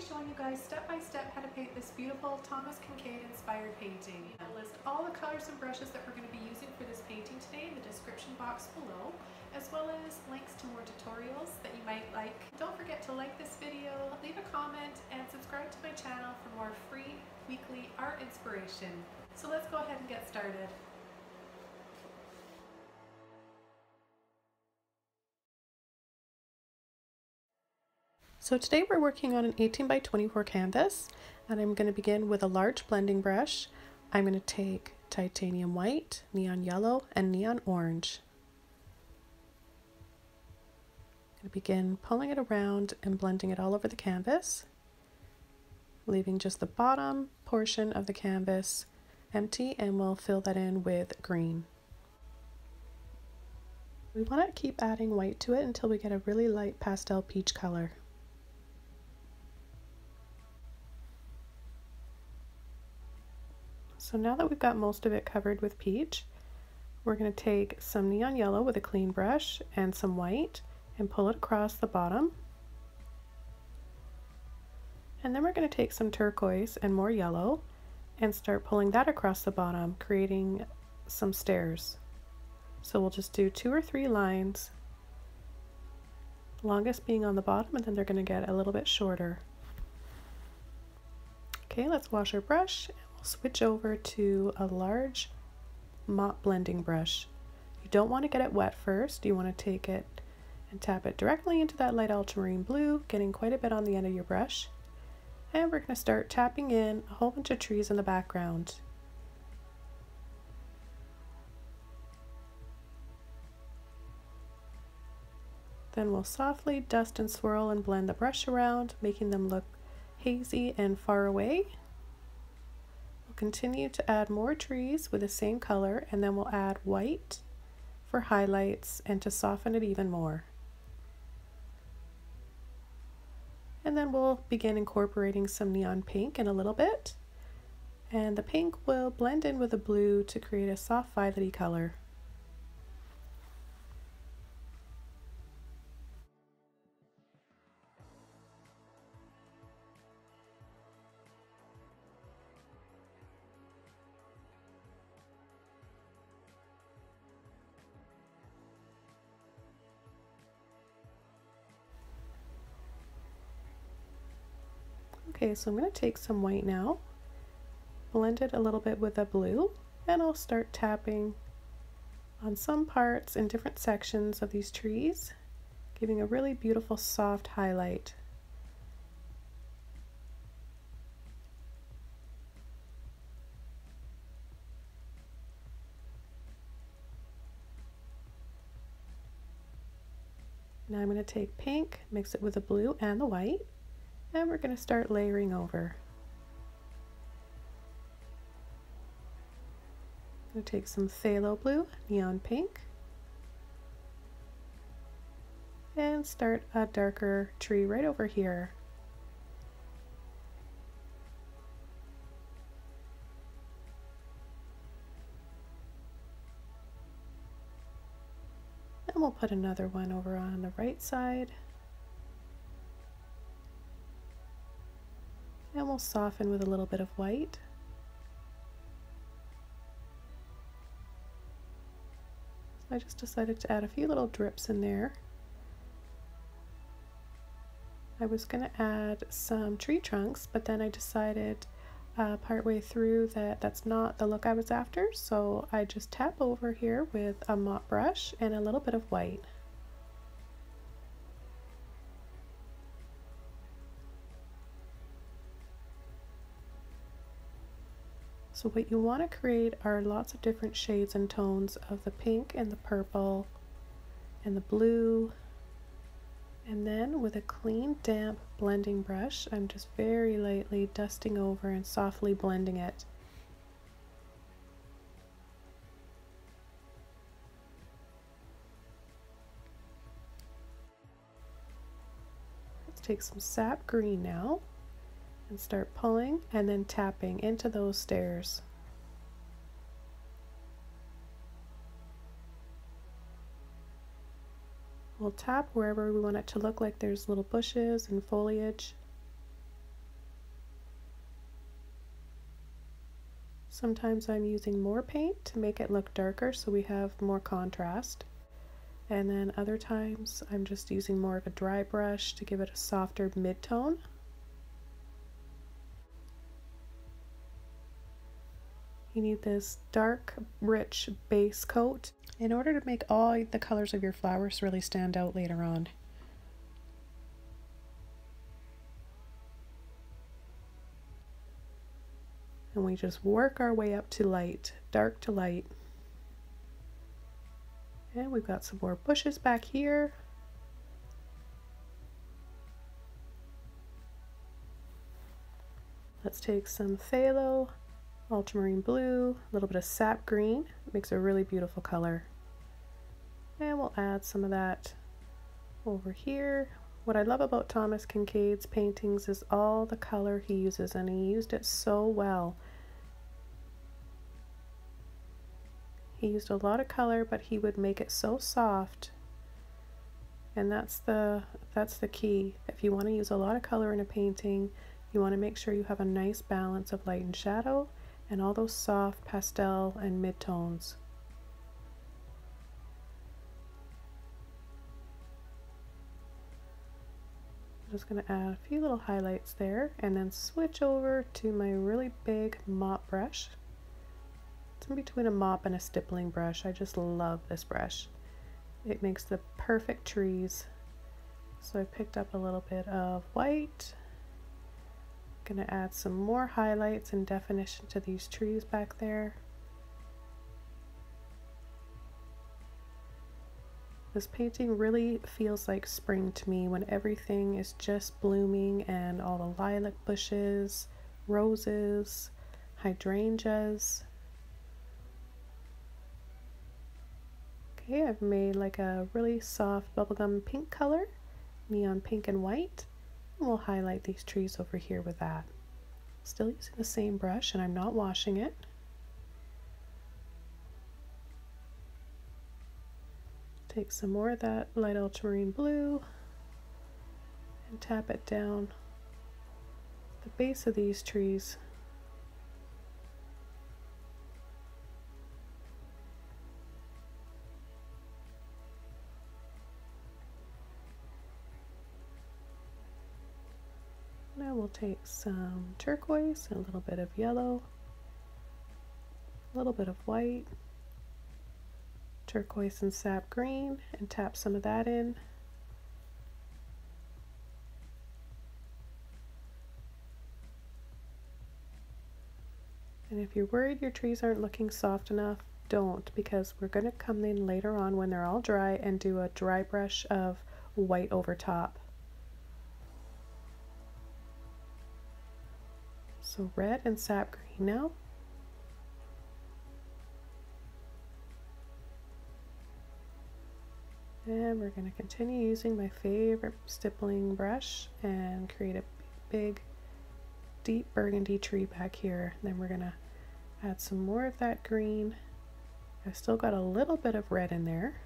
showing you guys step by step how to paint this beautiful Thomas Kinkade inspired painting. I'll list all the colors and brushes that we're going to be using for this painting today in the description box below, as well as links to more tutorials that you might like. Don't forget to like this video, leave a comment, and subscribe to my channel for more free weekly art inspiration. So let's go ahead and get started. So today we're working on an 18 by 24 canvas, and I'm going to begin with a large blending brush. I'm going to take titanium white, neon yellow, and neon orange. I'm going to begin pulling it around and blending it all over the canvas, leaving just the bottom portion of the canvas empty, and we'll fill that in with green. We want to keep adding white to it until we get a really light pastel peach color. So now that we've got most of it covered with peach, we're going to take some neon yellow with a clean brush and some white and pull it across the bottom. And then we're going to take some turquoise and more yellow and start pulling that across the bottom, creating some stairs. So we'll just do 2 or 3 lines, longest being on the bottom, and then they're going to get a little bit shorter. Okay, let's wash our brush. Switch over to a large mop blending brush. You don't want to get it wet first. You want to take it and tap it directly into that light ultramarine blue, getting quite a bit on the end of your brush. And we're going to start tapping in a whole bunch of trees in the background. Then we'll softly dust and swirl and blend the brush around, making them look hazy and far away. Continue to add more trees with the same color, and then we'll add white for highlights and to soften it even more. And then we'll begin incorporating some neon pink in a little bit, and the pink will blend in with the blue to create a soft violet-y color. Okay, so I'm going to take some white now, blend it a little bit with the blue, and I'll start tapping on some parts in different sections of these trees, giving a really beautiful soft highlight. Now I'm going to take pink, mix it with the blue and the white, and we're going to start layering over. I'm going to take some phthalo blue, neon pink, and start a darker tree right over here. And we'll put another one over on the right side. And we'll soften with a little bit of white. So I just decided to add a few little drips in there. I was going to add some tree trunks, but then I decided partway through that that's not the look I was after, so I just tap over here with a mop brush and a little bit of white. So what you want to create are lots of different shades and tones of the pink and the purple and the blue. And then with a clean, damp blending brush, I'm just very lightly dusting over and softly blending it. Let's take some sap green now and start pulling and then tapping into those stairs. We'll tap wherever we want it to look like there's little bushes and foliage. Sometimes I'm using more paint to make it look darker so we have more contrast. And then other times I'm just using more of a dry brush to give it a softer mid-tone. You need this dark, rich base coat in order to make all the colors of your flowers really stand out later on. And we just work our way up to light, dark to light. And we've got some more bushes back here. Let's take some phthalo, ultramarine blue, a little bit of sap green. It makes a really beautiful color. And we'll add some of that over here. What I love about Thomas Kinkade's paintings is all the color he uses, and he used it so well. He used a lot of color, but he would make it so soft. And that's the key. If you want to use a lot of color in a painting, you want to make sure you have a nice balance of light and shadow and all those soft pastel and mid-tones. I'm just going to add a few little highlights there and then switch over to my really big mop brush. It's in between a mop and a stippling brush. I just love this brush. It makes the perfect trees. So I picked up a little bit of white. I'm going to add some more highlights and definition to these trees back there. This painting really feels like spring to me when everything is just blooming and all the lilac bushes, roses, hydrangeas. Okay, I've made like a really soft bubblegum pink color, neon pink and white. And we'll highlight these trees over here with that. Still using the same brush, and I'm not washing it. Take some more of that light ultramarine blue and tap it down the base of these trees. Now we'll take some turquoise and a little bit of yellow, a little bit of white, turquoise and sap green, and tap some of that in. And if you're worried your trees aren't looking soft enough, don't, because we're going to come in later on when they're all dry and do a dry brush of white over top. So red and sap green now. And we're going to continue using my favorite stippling brush and create a big, deep burgundy tree back here. And then we're going to add some more of that green. I've still got a little bit of red in there.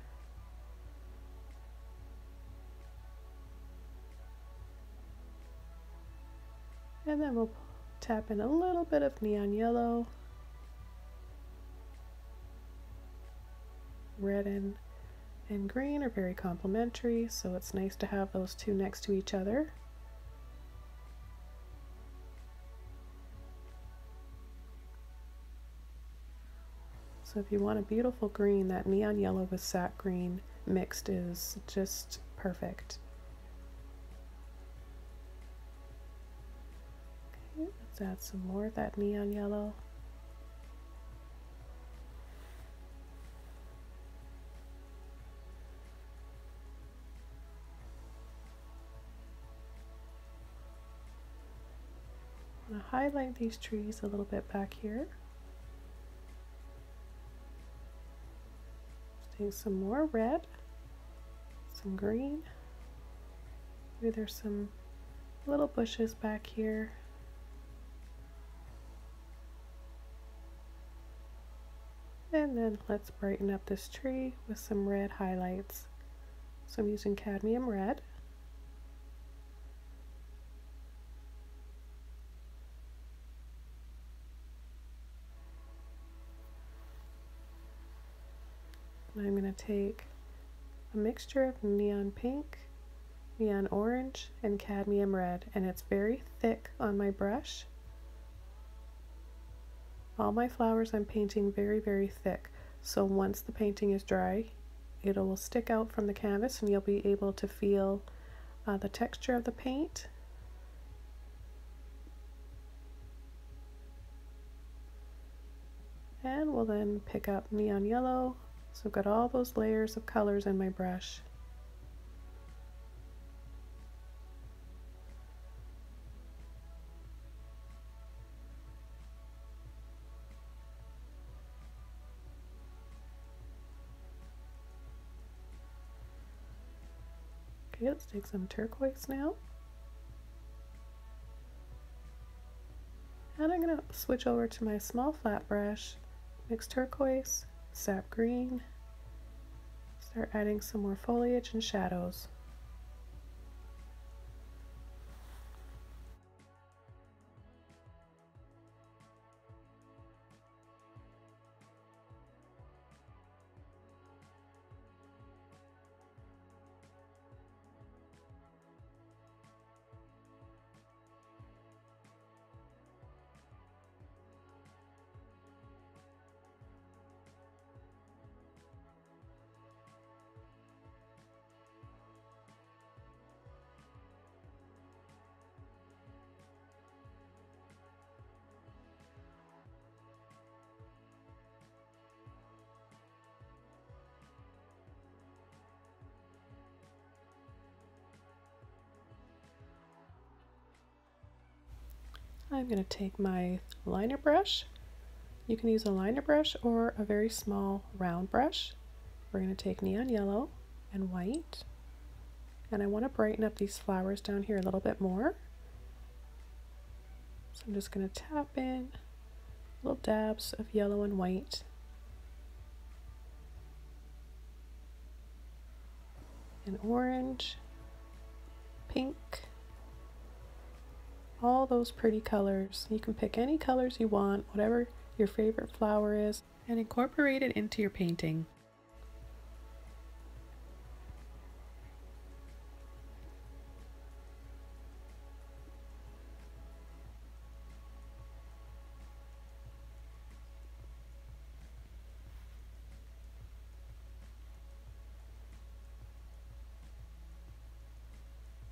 And then we'll tap in a little bit of neon yellow, red and green are very complementary, so it's nice to have those two next to each other. So if you want a beautiful green, that neon yellow with sap green mixed is just perfect. Okay, let's add some more of that neon yellow. I'm going to highlight these trees a little bit back here. Take some more red, some green. Maybe there's some little bushes back here. And then let's brighten up this tree with some red highlights. So I'm using cadmium red. And I'm going to take a mixture of neon pink, neon orange, and cadmium red, and it's very thick on my brush. All my flowers I'm painting very, very thick, so once the painting is dry, it will stick out from the canvas and you'll be able to feel the texture of the paint. And we'll then pick up neon yellow, so I've got all those layers of colors in my brush. Okay, let's take some turquoise now. And I'm going to switch over to my small flat brush, mix turquoise, sap green, start adding some more foliage and shadows. I'm going to take my liner brush. You can use a liner brush or a very small round brush. We're going to take neon yellow and white, and I want to brighten up these flowers down here a little bit more. So I'm just going to tap in little dabs of yellow and white. And orange, pink, all those pretty colors. You can pick any colors you want, whatever your favorite flower is, and incorporate it into your painting.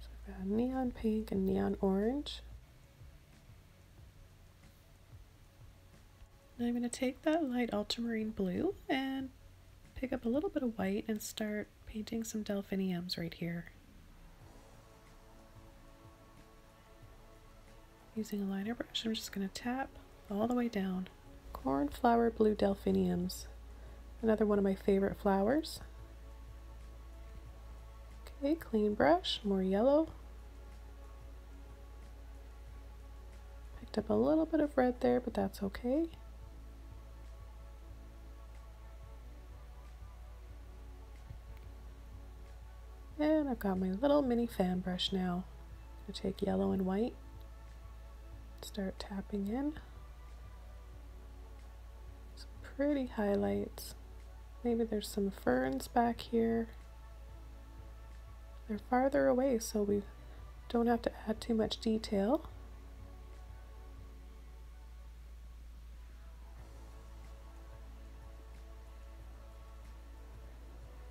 So I've got neon pink and neon orange. Now I'm going to take that light ultramarine blue and pick up a little bit of white and start painting some delphiniums right here. Using a liner brush, I'm just going to tap all the way down. Cornflower blue delphiniums, another one of my favorite flowers. Okay, clean brush, more yellow. Picked up a little bit of red there, but that's okay. And I've got my little mini fan brush now. I'm going to take yellow and white, start tapping in. Some pretty highlights. Maybe there's some ferns back here. They're farther away, so we don't have to add too much detail.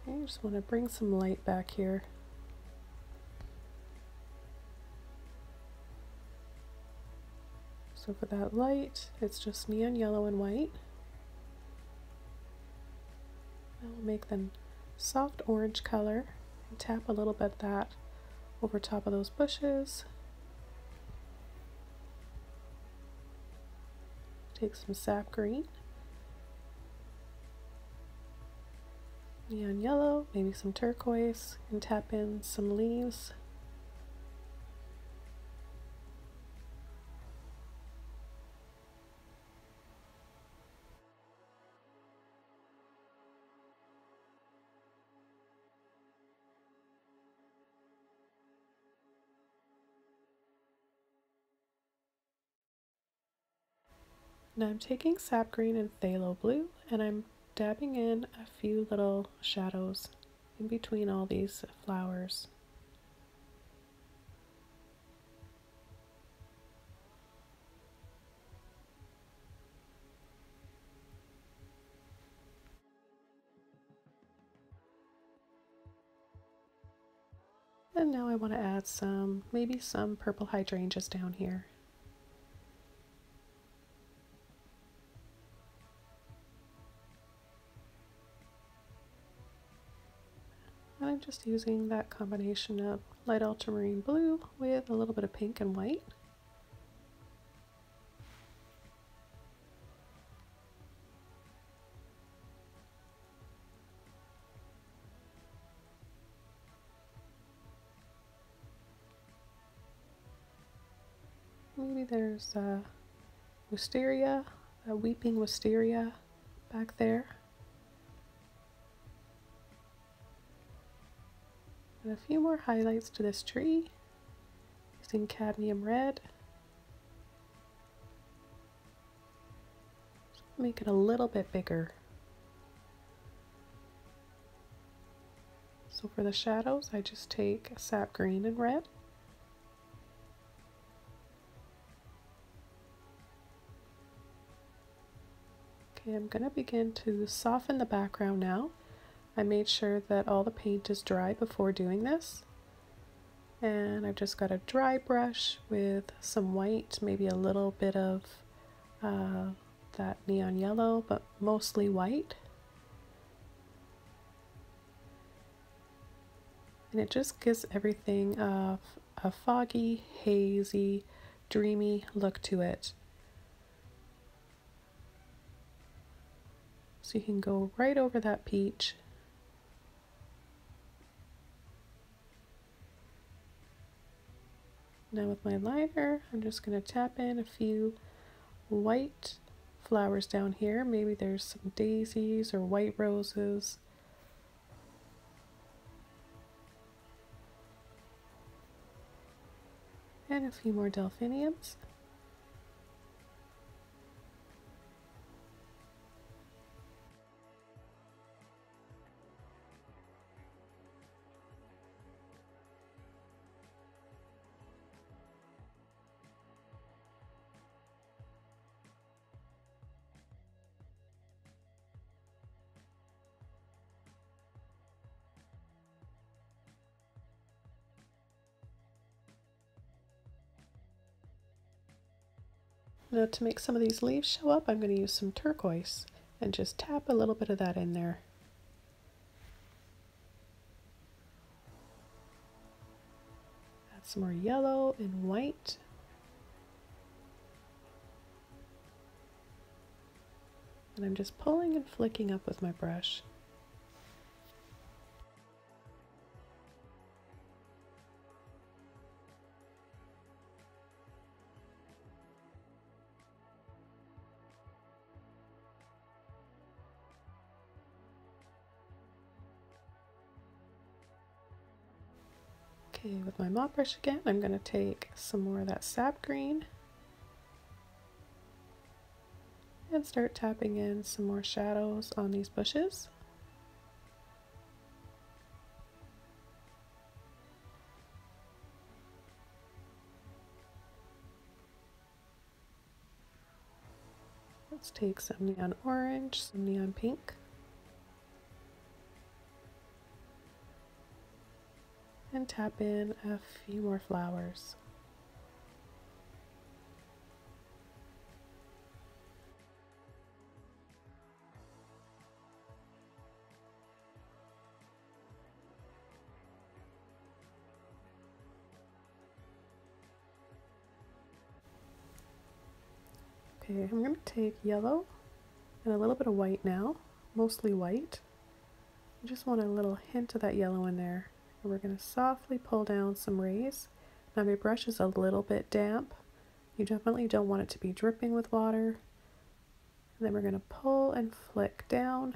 I just want to bring some light back here. So for that light, it's just neon yellow and white. I'll make them soft orange color and tap a little bit of that over top of those bushes. Take some sap green, neon yellow, maybe some turquoise, and tap in some leaves. Now I'm taking sap green and phthalo blue, and I'm dabbing in a few little shadows in between all these flowers. And now I want to add maybe some purple hydrangeas down here. And I'm just using that combination of light ultramarine blue with a little bit of pink and white. Maybe there's wisteria, a weeping wisteria back there. And a few more highlights to this tree using cadmium red. Make it a little bit bigger. So for the shadows, I just take sap green and red. Okay, I'm going to begin to soften the background now. I made sure that all the paint is dry before doing this. And I've just got a dry brush with some white, maybe a little bit of that neon yellow, but mostly white. And it just gives everything a foggy, hazy, dreamy look to it. So you can go right over that peach. Now with my liner, I'm just going to tap in a few white flowers down here. Maybe there's some daisies or white roses. And a few more delphiniums. Now to make some of these leaves show up, I'm going to use some turquoise and just tap a little bit of that in there. Add some more yellow and white. And I'm just pulling and flicking up with my brush. Okay, with my mop brush again, I'm going to take some more of that sap green and start tapping in some more shadows on these bushes. Let's take some neon orange, some neon pink. And tap in a few more flowers. Okay, I'm going to take yellow and a little bit of white now, mostly white. I just want a little hint of that yellow in there. And we're going to softly pull down some rays. Now my brush is a little bit damp. You definitely don't want it to be dripping with water. And then we're going to pull and flick down.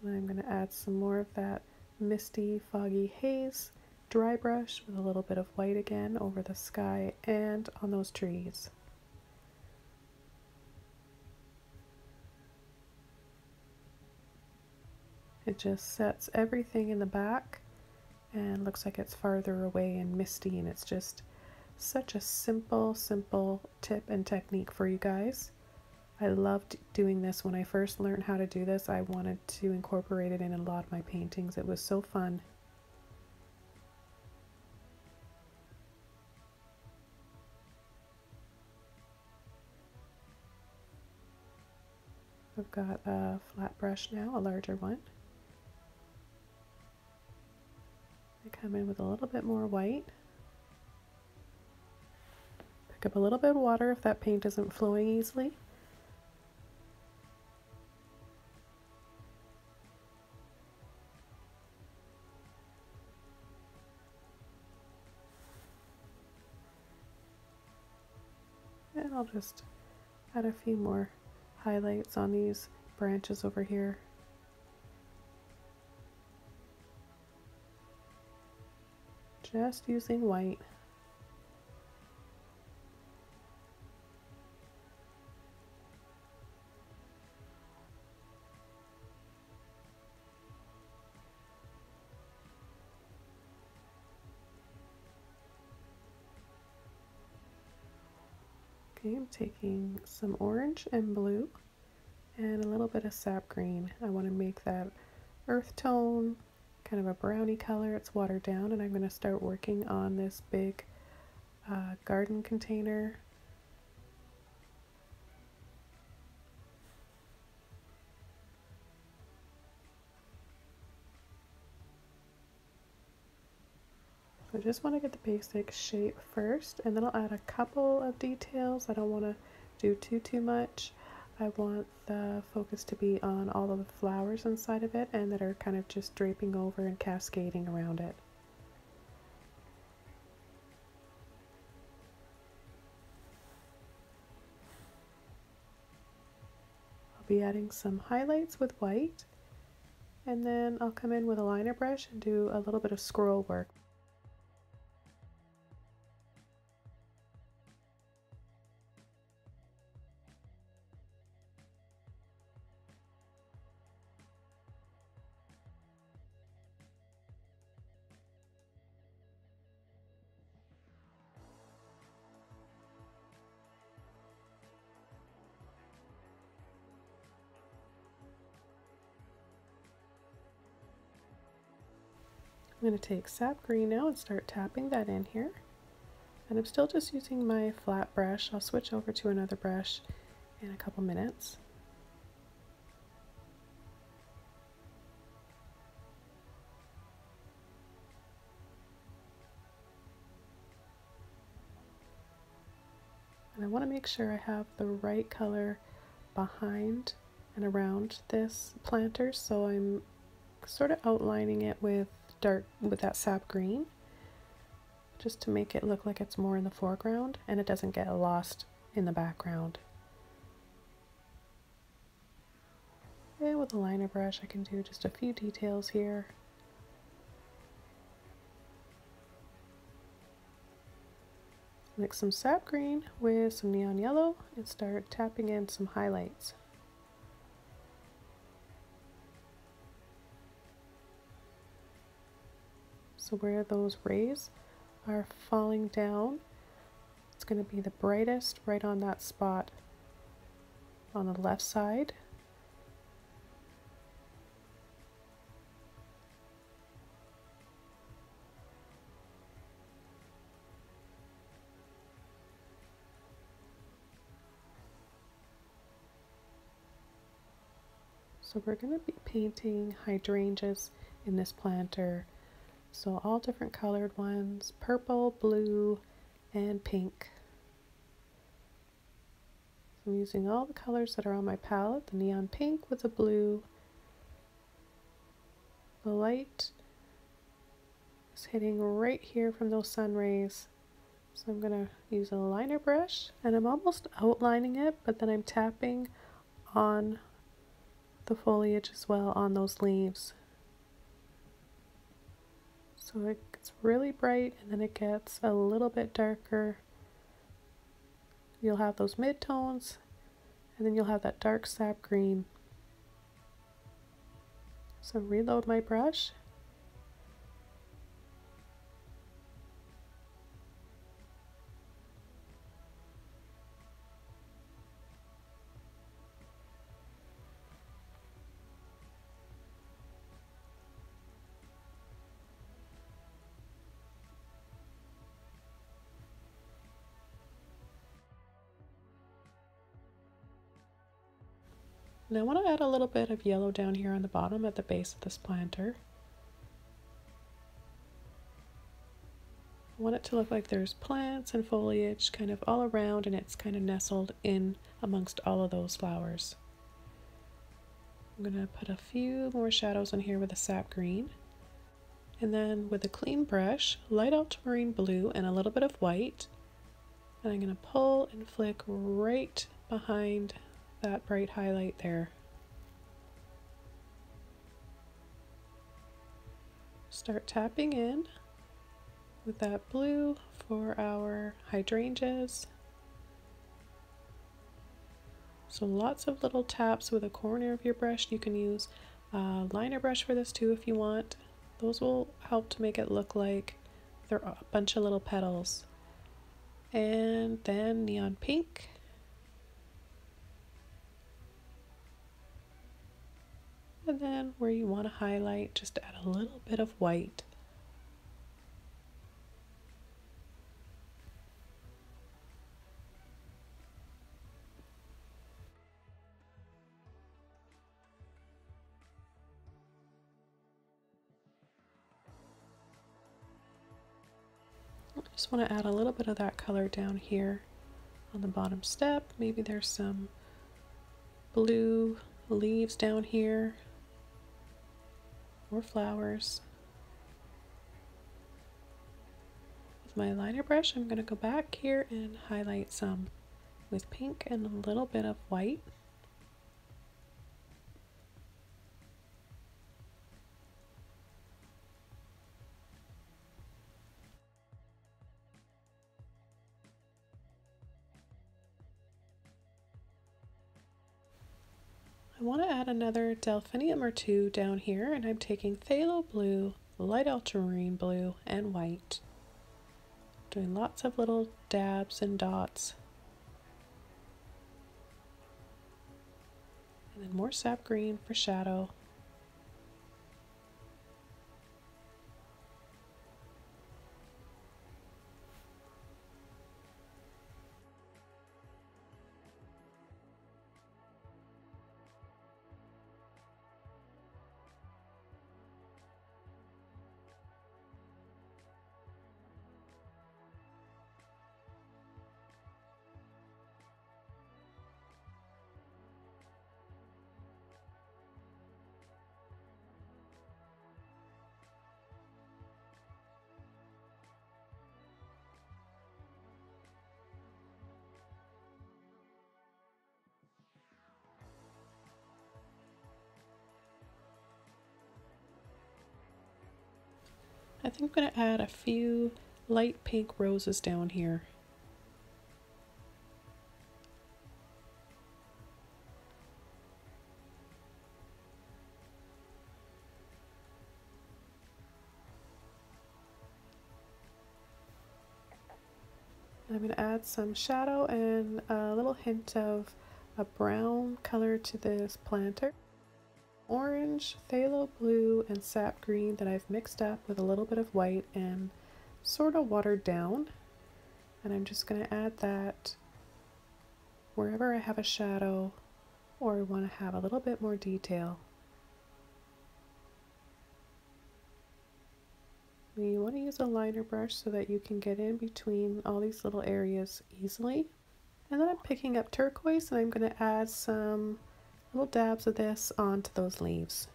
And I'm going to add some more of that misty, foggy haze dry brush with a little bit of white again over the sky and on those trees. It just sets everything in the back and looks like it's farther away and misty, and it's just such a simple tip and technique for you guys. I loved doing this when I first learned how to do this. I wanted to incorporate it in a lot of my paintings. It was so fun. I've got a flat brush now, a larger one. I come in with a little bit more white. Pick up a little bit of water if that paint isn't flowing easily. And I'll just add a few more highlights on these branches over here. Just using white. Okay, I'm taking some orange and blue and a little bit of sap green. I want to make that earth tone, kind of a browny color. It's watered down, and I'm going to start working on this big garden container. So I just want to get the basic shape first, and then I'll add a couple of details. I don't want to do too much. I want the focus to be on all of the flowers inside of it and that are kind of just draping over and cascading around it. I'll be adding some highlights with white, and then I'll come in with a liner brush and do a little bit of scroll work. I'm going to take sap green now and start tapping that in here. And I'm still just using my flat brush. I'll switch over to another brush in a couple minutes. And I want to make sure I have the right color behind and around this planter, so I'm sort of outlining it with that sap green, just to make it look like it's more in the foreground and it doesn't get lost in the background. And with a liner brush I can do just a few details here. Mix some sap green with some neon yellow and start tapping in some highlights. So where those rays are falling down, it's going to be the brightest right on that spot on the left side. So we're going to be painting hydrangeas in this planter. So all different colored ones, purple, blue, and pink. So I'm using all the colors that are on my palette, the neon pink with the blue. The light is hitting right here from those sun rays. So I'm going to use a liner brush, and I'm almost outlining it, but then I'm tapping on the foliage as well on those leaves. So it gets really bright and then it gets a little bit darker. You'll have those mid-tones and then you'll have that dark sap green. So reload my brush. And I want to add a little bit of yellow down here on the bottom at the base of this planter. I want it to look like there's plants and foliage kind of all around and it's kind of nestled in amongst all of those flowers. I'm going to put a few more shadows on here with a sap green. And then with a clean brush, light ultramarine blue and a little bit of white. And I'm going to pull and flick right behind that bright highlight there. Start tapping in with that blue for our hydrangeas. So lots of little taps with a corner of your brush. You can use a liner brush for this too if you want. Those will help to make it look like they're a bunch of little petals. And then neon pink. And then where you want to highlight, just add a little bit of white. I just want to add a little bit of that color down here on the bottom step. Maybe there's some blue leaves down here or flowers. With my liner brush, I'm going to go back here and highlight some with pink and a little bit of white. I want to add another delphinium or two down here, and I'm taking phthalo blue, light ultramarine blue, and white. Doing lots of little dabs and dots. And then more sap green for shadow. I think I'm going to add a few light pink roses down here. I'm going to add some shadow and a little hint of a brown color to this planter. Orange, phthalo blue, and sap green that I've mixed up with a little bit of white and sort of watered down. And I'm just going to add that wherever I have a shadow or I want to have a little bit more detail. You want to use a liner brush so that you can get in between all these little areas easily. And then I'm picking up turquoise and I'm going to add some little dabs of this onto those leaves.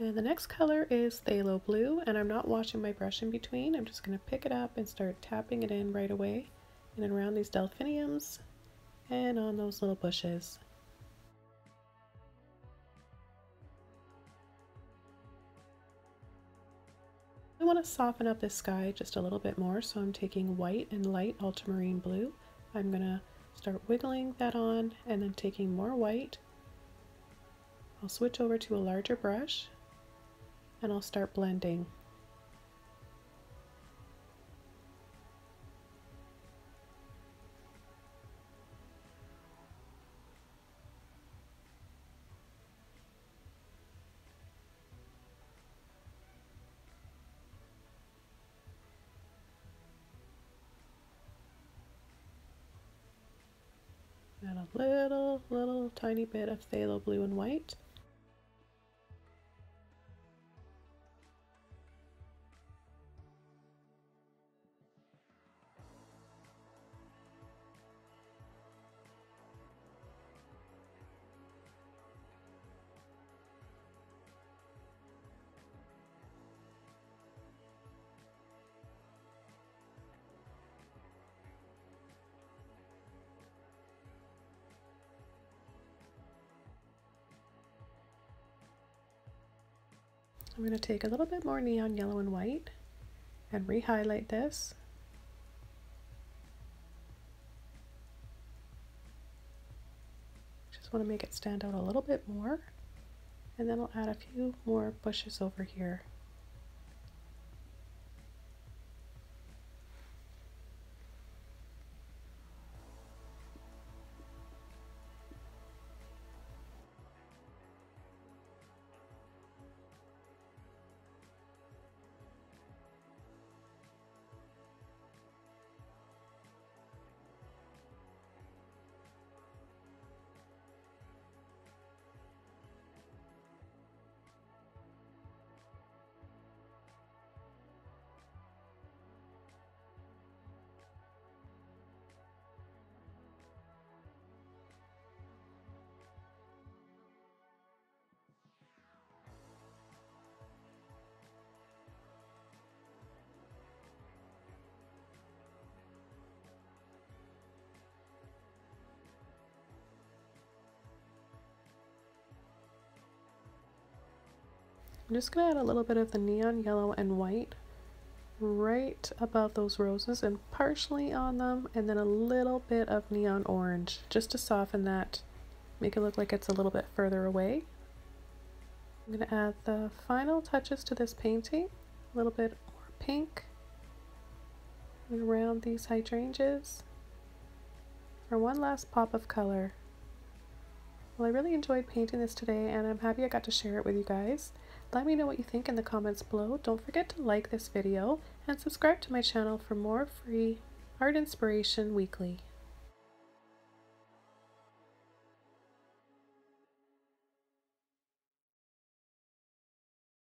And the next color is phthalo blue, and I'm not washing my brush in between. I'm just going to pick it up and start tapping it in right away, and then around these delphiniums and on those little bushes. I want to soften up this sky just a little bit more, so I'm taking white and light ultramarine blue. I'm going to start wiggling that on and then taking more white. I'll switch over to a larger brush and I'll start blending. And a little tiny bit of phthalo blue and white. I'm going to take a little bit more neon yellow and white and re-highlight this. Just want to make it stand out a little bit more, and then I'll add a few more bushes over here. I'm just going to add a little bit of the neon yellow and white right above those roses and partially on them, and then a little bit of neon orange just to soften that, make it look like it's a little bit further away. I'm going to add the final touches to this painting, a little bit more pink and around these hydrangeas for one last pop of color. Well, I really enjoyed painting this today, and I'm happy I got to share it with you guys. Let me know what you think in the comments below. Don't forget to like this video and subscribe to my channel for more free art inspiration weekly.